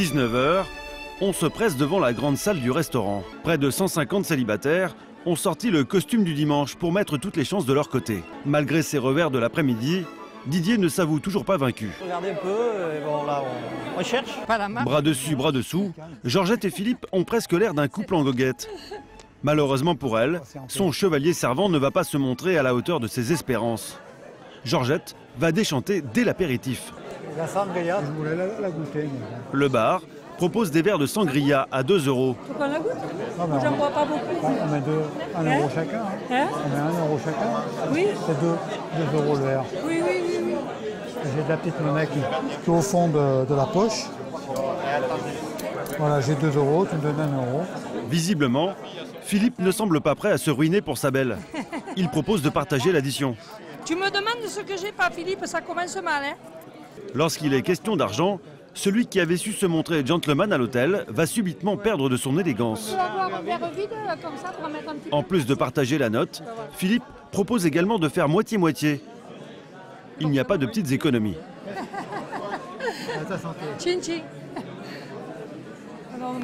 19 h, on se presse devant la grande salle du restaurant. Près de 150 célibataires ont sorti le costume du dimanche pour mettre toutes les chances de leur côté. Malgré ses revers de l'après-midi, Didier ne s'avoue toujours pas vaincu. Regardez un peu, bon là on cherche. Bras dessus, bras dessous, Georgette et Philippe ont presque l'air d'un couple en goguette. Malheureusement pour elle, son chevalier servant ne va pas se montrer à la hauteur de ses espérances. Georgette va déchanter dès l'apéritif. La sangria, je voulais la goûter. Le bar propose des verres de sangria à 2 €. Faut qu'on la goûte? J'en bois pas beaucoup. On met 1 euro chacun. Hein? On met 1 euro chacun. Oui. C'est 2 € le verre. Oui. J'ai de la petite monnaie qui est au fond de la poche. Voilà, j'ai 2 €, tu me donnes 1 euro. Visiblement, Philippe ne semble pas prêt à se ruiner pour sa belle. Il propose de partager l'addition. Tu me demandes ce que j'ai pas, Philippe, ça commence mal, hein? Lorsqu'il est question d'argent, celui qui avait su se montrer gentleman à l'hôtel va subitement perdre de son élégance. Tu vas avoir un verre vide comme ça pour en mettre un petit peu. En plus de partager la note, Philippe propose également de faire moitié-moitié. Il n'y a pas de petites économies. À ta santé. Tching tching. Non,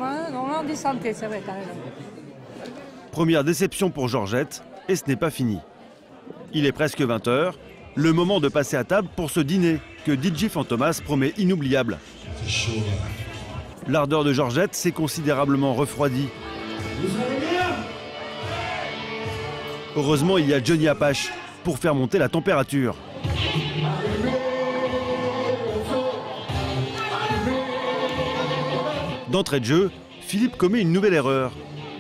on dit santé, c'est vrai, t'as raison. Première déception pour Georgette, et ce n'est pas fini. Il est presque 20 h, le moment de passer à table pour ce dîner que DJ Fantomas promet inoubliable. L'ardeur de Georgette s'est considérablement refroidie. Heureusement, il y a Johnny Apache pour faire monter la température. D'entrée de jeu, Philippe commet une nouvelle erreur.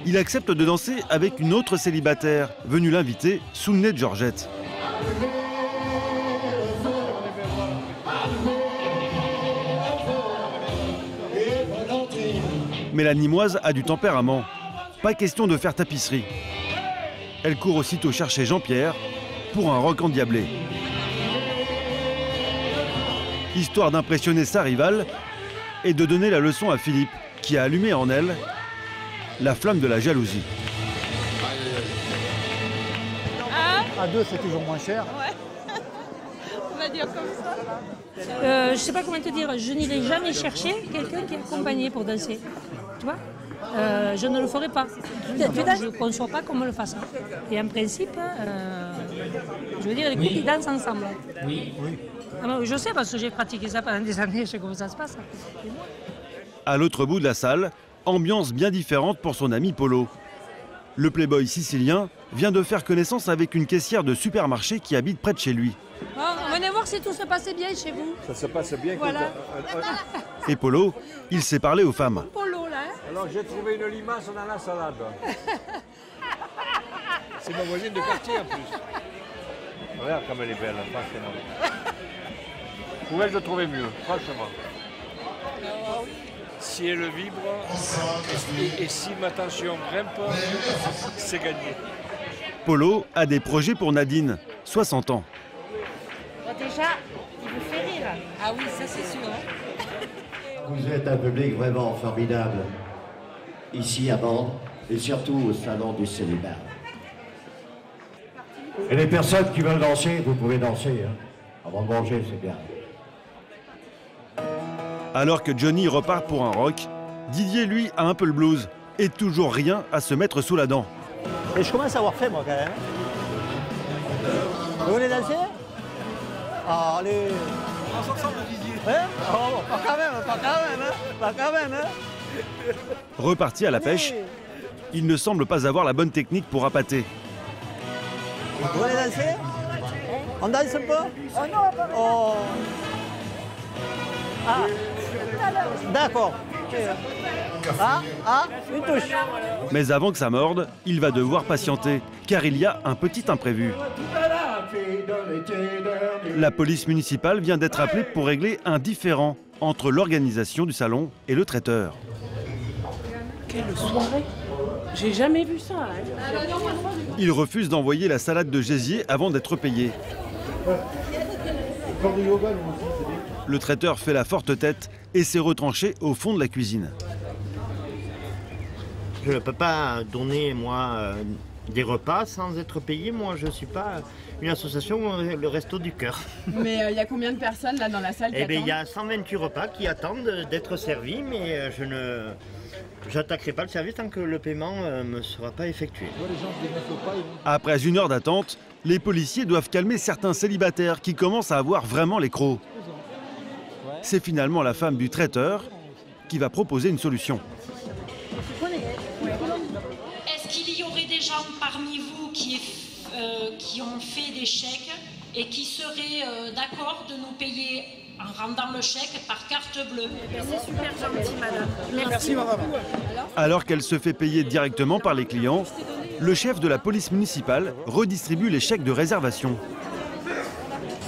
Il accepte de danser avec une autre célibataire, venue l'inviter sous le nez de Georgette. Mais la Nîmoise a du tempérament. Pas question de faire tapisserie. Elle court aussitôt chercher Jean-Pierre pour un rock endiablé. Histoire d'impressionner sa rivale et de donner la leçon à Philippe, qui a allumé en elle la flamme de la jalousie. À 2, c'est toujours moins cher. Ouais. On va dire comme ça. Je sais pas comment te dire, je n'irai jamais chercher quelqu'un qui est accompagné pour danser. Tu vois, je ne le ferai pas. Je ne conçois pas qu'on me le fasse. Et en principe, je veux dire, les couples ils dansent ensemble. Oui. Je sais parce que j'ai pratiqué ça pendant des années, je sais comment ça se passe. À l'autre bout de la salle, ambiance bien différente pour son ami Polo. Le playboy sicilien vient de faire connaissance avec une caissière de supermarché qui habite près de chez lui. Bon, venez voir si tout se passe bien chez vous. Ça se passe bien. Voilà. Et Polo, il sait parler aux femmes. Polo, là. Alors j'ai trouvé une limace dans la salade. C'est ma voisine de quartier en plus. Regarde comme elle est belle, franchement. Pouvais-je trouver mieux, franchement. Si elle vibre et si ma tension grimpe, c'est gagné. Polo a des projets pour Nadine, 60 ans. Déjà, il vous fait rire. Ah oui, ça c'est sûr. Vous êtes un public vraiment formidable, ici à Mende et surtout au salon du célibat. Et les personnes qui veulent danser, vous pouvez danser. Hein. Avant de manger, c'est bien. Alors que Johnny repart pour un rock, Didier, lui, a un peu le blues et toujours rien à se mettre sous la dent. Et je commence à avoir fait, moi, quand même. Vous voulez danser? Allez. On s'ensemble, Didier. Hein? Oh, pas quand même, hein? Reparti à la pêche, il ne semble pas avoir la bonne technique pour appâter. Vous voulez danser? On danse un peu? Oh non, pas oh. Ah. D'accord. Une touche. Mais avant que ça morde, il va devoir patienter, car il y a un petit imprévu. La police municipale vient d'être appelée pour régler un différend entre l'organisation du salon et le traiteur. Quelle soirée! J'ai jamais vu ça. Hein. Il refuse d'envoyer la salade de gésier avant d'être payé. Le traiteur fait la forte tête et s'est retranché au fond de la cuisine. Je ne peux pas donner, moi, des repas sans être payé. Moi, je ne suis pas une association, le Resto du Cœur. Mais il y a combien de personnes là dans la salle qui attendent? Il y a 128 repas qui attendent d'être servis, mais je ne j'attaquerai pas le service tant que le paiement ne sera pas effectué. Après 1 heure d'attente, les policiers doivent calmer certains célibataires qui commencent à avoir vraiment les crocs. C'est finalement la femme du traiteur qui va proposer une solution. Est-ce qu'il y aurait des gens parmi vous qui ont fait des chèques et qui seraient d'accord de nous payer en rendant le chèque par carte bleue? C'est super gentil, madame. Merci, madame. Alors qu'elle se fait payer directement par les clients, le chef de la police municipale redistribue les chèques de réservation.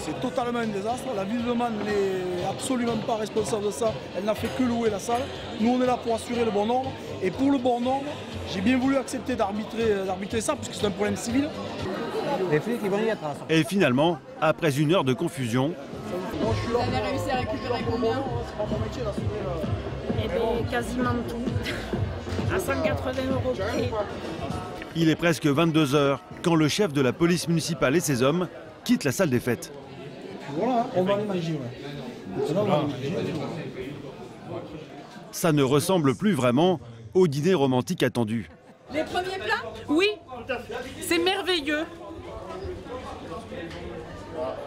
C'est totalement un désastre. La ville de Man n'est absolument pas responsable de ça. Elle n'a fait que louer la salle. Nous, on est là pour assurer le bon ordre. Et pour le bon ordre, j'ai bien voulu accepter d'arbitrer ça, puisque c'est un problème civil. Les flics, ils vont y être. Et finalement, après 1 heure de confusion, Vous avez réussi à récupérer combien? Eh bien, quasiment tout. À 180 € près. il est presque 22 heures quand le chef de la police municipale et ses hommes quittent la salle des fêtes. Voilà, on va aller manger. Ouais. Maintenant, on va aller manger. Ça ne ressemble plus vraiment au dîner romantique attendu. Les premiers plats? Oui, c'est merveilleux.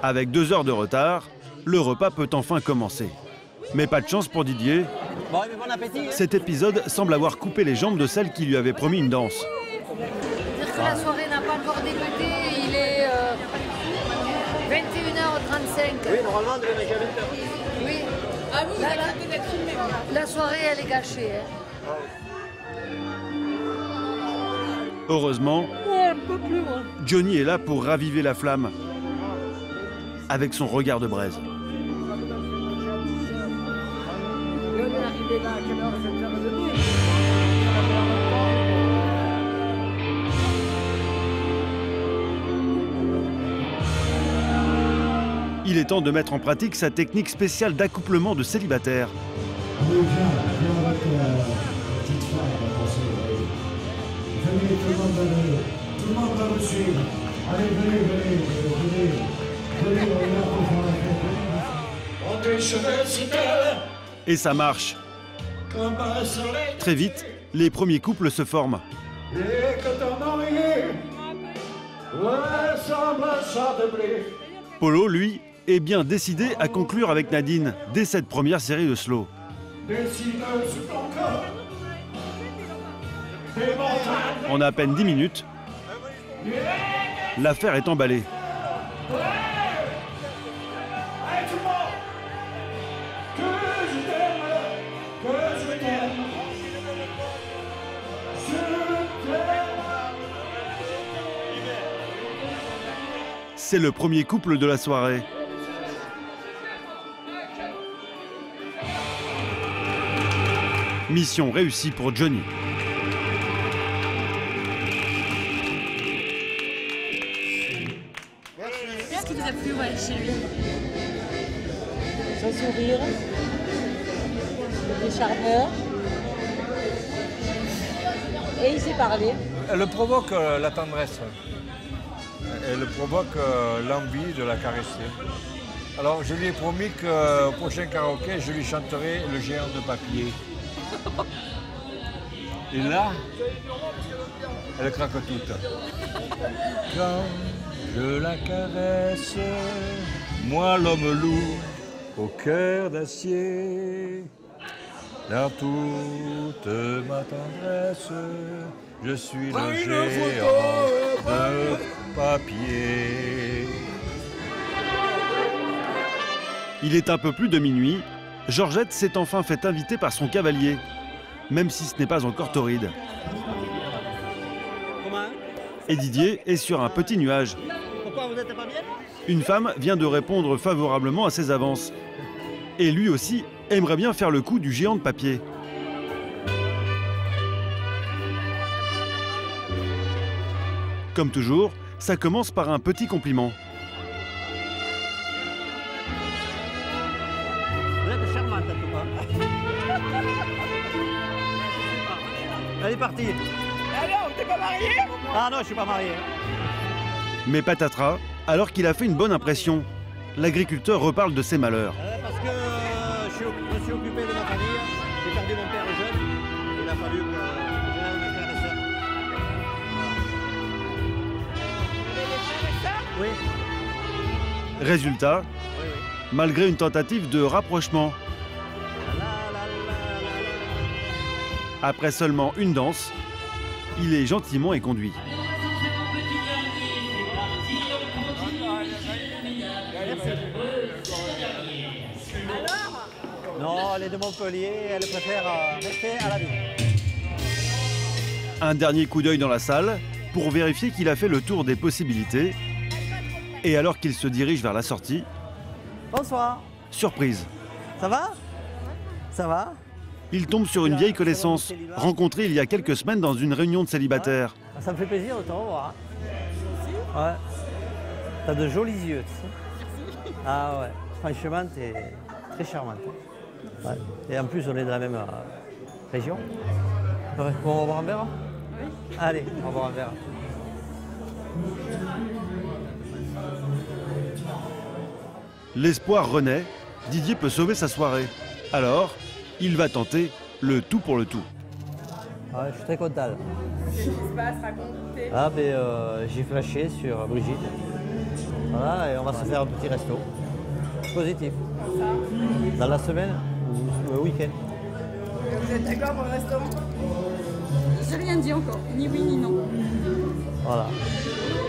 Avec 2 heures de retard, le repas peut enfin commencer. Mais pas de chance pour Didier, Bon, mais bon appétit. cet épisode semble avoir coupé les jambes de celle qui lui avait promis une danse. Dire que la soirée n'a pas encore débuté, il est 21h35. Oui, normalement, on devait manger à 20h. Oui. Ah vous acceptez d'être filmé? La soirée, elle est gâchée. Hein. Heureusement, Johnny est là pour raviver la flamme avec son regard de braise. Il est temps de mettre en pratique sa technique spéciale d'accouplement de célibataires. Allez, viens avec petite femme, venez, tout le monde va me suivre. Allez, venez, on est là pour faire la fête. Et ça marche. Très vite, les premiers couples se forment. Polo, lui, est bien décidé à conclure avec Nadine dès cette première série de slow. En à peine 10 minutes, l'affaire est emballée. C'est le premier couple de la soirée. Mission réussie pour Johnny. Qu'est-ce qui vous a plu chez lui? Son sourire, il était charmeur et il s'est parlé. Elle provoque la tendresse. Elle provoque l'envie de la caresser. Alors je lui ai promis qu'au prochain karaoké, je lui chanterai Le géant de papier. Et là, elle craque toute. Quand je la caresse, moi l'homme loup, au cœur d'acier, dans toute ma tendresse, je suis le géant de papier. Il est un peu plus de minuit. Georgette s'est enfin fait inviter par son cavalier, même si ce n'est pas encore torride. Et Didier est sur un petit nuage. Pourquoi vous n'êtes pas bien? Une femme vient de répondre favorablement à ses avances. Et lui aussi aimerait bien faire le coup du géant de papier. Comme toujours, ça commence par un petit compliment. Vous êtes charmante, en tout cas. Elle est partie. Alors, t'es pas marié? Ah non, je suis pas marié. Mais patatras, alors qu'il a fait une bonne impression, l'agriculteur reparle de ses malheurs. Parce que je me suis occupé de ma famille, j'ai perdu mon père jeune, il a fallu que j'aille mes frères et sœurs. Oui. Résultat, malgré une tentative de rapprochement, après seulement une danse, il est gentiment éconduit. Non, elle est de Montpellier, elle préfère rester à la ville. Un dernier coup d'œil dans la salle pour vérifier qu'il a fait le tour des possibilités. Et alors qu'il se dirige vers la sortie, bonsoir. Surprise. Ça va? Ça va? Il tombe sur une vieille connaissance, rencontrée il y a quelques semaines dans une réunion de célibataires. Ça me fait plaisir de te revoir. Ouais. T'as de jolis yeux, tu sais. Ah ouais. Franchement, t'es très charmante. Ouais. Et en plus, on est de la même région. Bon, on va boire un verre? Oui. Allez, on va boire un verre. L'espoir renaît, Didier peut sauver sa soirée. Alors, il va tenter le tout pour le tout. Ouais, je suis très content. Qu'est-ce qui se passe? Racontez. Ah ben j'ai flashé sur Brigitte. Voilà, et on va se faire un petit resto. Positif. Dans la semaine ou le week-end. Vous êtes d'accord pour le restaurant? J'ai rien dit encore, ni oui ni non. Voilà.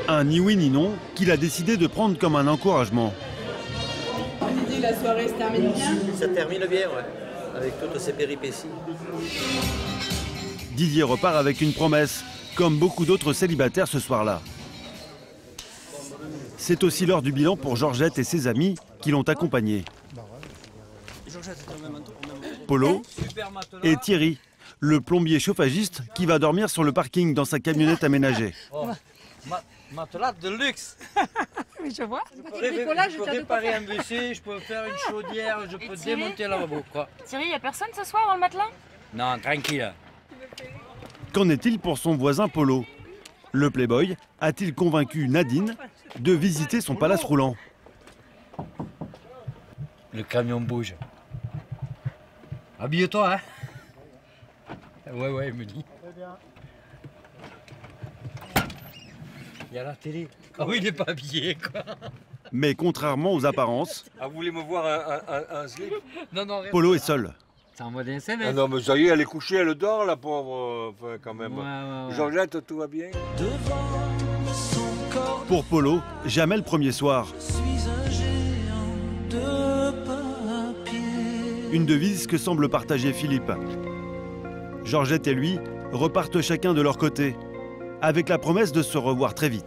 Un ni oui ni non qu'il a décidé de prendre comme un encouragement. Didier, la soirée se termine bien? Ça termine bien, ouais. Avec toutes ces péripéties. Didier repart avec une promesse, comme beaucoup d'autres célibataires ce soir-là. C'est aussi l'heure du bilan pour Georgette et ses amis qui l'ont accompagné. Polo et Thierry, le plombier chauffagiste qui va dormir sur le parking dans sa camionnette aménagée. Oh, matelas de luxe. Oui, je vois. Je peux réparer un WC, je peux faire une chaudière, je peux démonter un lavabo. Thierry, il n'y a personne ce soir dans le matelas? Non, tranquille. Qu'en est-il pour son voisin Polo? Le playboy a-t-il convaincu Nadine de visiter son palace roulant? Le camion bouge. Habille-toi, hein? Ouais, il me dit. Il y a la télé. Ah oui, il n'est pas habillé, quoi. Mais contrairement aux apparences, Ah, vous voulez me voir un slip? Non, Polo est seul. C'est en mode SMS. Ah non, mais ça y est, elle est couchée, elle dort, la pauvre, enfin, quand même. Ouais. Georgette, tout va bien? Pour Polo, jamais le premier soir. Une devise que semble partager Philippe. Georgette et lui repartent chacun de leur côté, avec la promesse de se revoir très vite.